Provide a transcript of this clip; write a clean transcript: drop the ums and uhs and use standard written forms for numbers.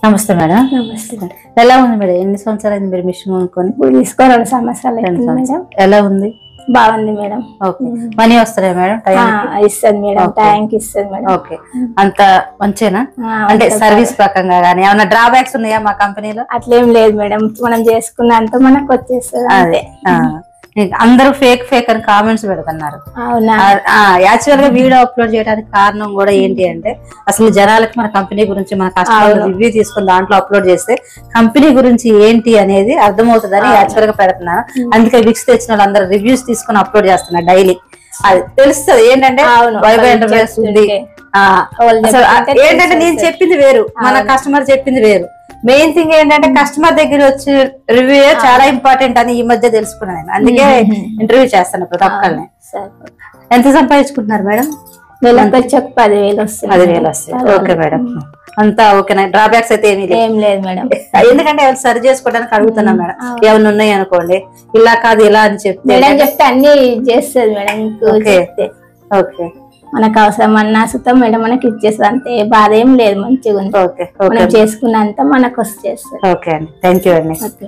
నమస్తే మేడం. నమస్తే మేడం. ఎలా ఉంది మేడం? ఎన్ని సంవత్సరాలు అయింది మీరు మిషన్ కొనుక్కొని? ఇప్పుడు తీసుకో 2 సంవత్సరాలు మేడం. ఎలా ఉంది? బాగుంది మేడం. ఓకే, మనీ వస్తాయా మేడం? ఇస్తుంది మేడం, టైంకి ఇస్తుంది మేడం. ఓకే, అంత మంచినా? అంటే సర్వీస్ ప్రకంగా గానీ ఏమైనా డ్రాబ్యాక్స్ ఉన్నాయా మా కంపెనీలో? అట్లేం లేదు మేడం, మనం చేసుకున్నంత మనకు వచ్చేస్తుంది. అదే, అందరూ ఫేక్ ఫేక్ అని కామెంట్స్ పెడుతున్నారు. అవునా? యాక్చువల్ గా వీడియో అప్లోడ్ చేయడానికి కారణం కూడా ఏంటి అంటే అసలు జనాలకి మన కంపెనీ గురించి మన కస్టమర్ రివ్యూ తీసుకుని దాంట్లో అప్లోడ్ చేస్తే కంపెనీ గురించి ఏంటి అనేది అర్థమవుతుందని యాక్చువల్ గా పెడుతున్నాను. అందుకే విక్స్ తెచ్చిన వాళ్ళందరూ రివ్యూస్ తీసుకుని అప్లోడ్ చేస్తున్నారు డైలీ. అది తెలుస్తుంది ఏంటంటే వైబ్ ఎంటర్ప్రైజెస్ ఉంది. ఏంటంటే నేను చెప్పింది వేరు, మన కస్టమర్ చెప్పింది వేరు. మెయిన్ థింగ్ ఏంటంటే కస్టమర్ దగ్గర వచ్చి రివ్యూ చాలా ఇంపార్టెంట్ అని ఈ మధ్య తెలుసుకున్నాను. అందుకే ఇంటర్వ్యూ చేస్తాను ప్రతి ఒక్కరిని. ఎంత సంపాదించుకుంటున్నారు మేడం? 10,000 వస్తుంది. 10,000 వస్తాయి. ఓకే మేడం, అంతా ఓకేనా? డ్రాబ్యాక్స్ అయితే ఏం లేదు మేడం. ఎందుకంటే ఎవరు సరి చేసుకోవడానికి అడుగుతున్నా మేడం. ఏమైనా ఉన్నాయి అనుకోండి, ఇలా కాదు ఇలా అని చెప్తే అన్ని చేస్తుంది మేడం. ఓకే ఓకే, మనకు అవసరం అన్నా సుతం మేడం మనకి ఇచ్చేస్తుంది. అంతే, బాధ ఏం లేదు, మంచిగా ఉంది. ఓకే, మనం చేసుకున్నంత మనకు వచ్చేస్తుంది. ఓకే అండి, థ్యాంక్ యూ అండి. ఓకే.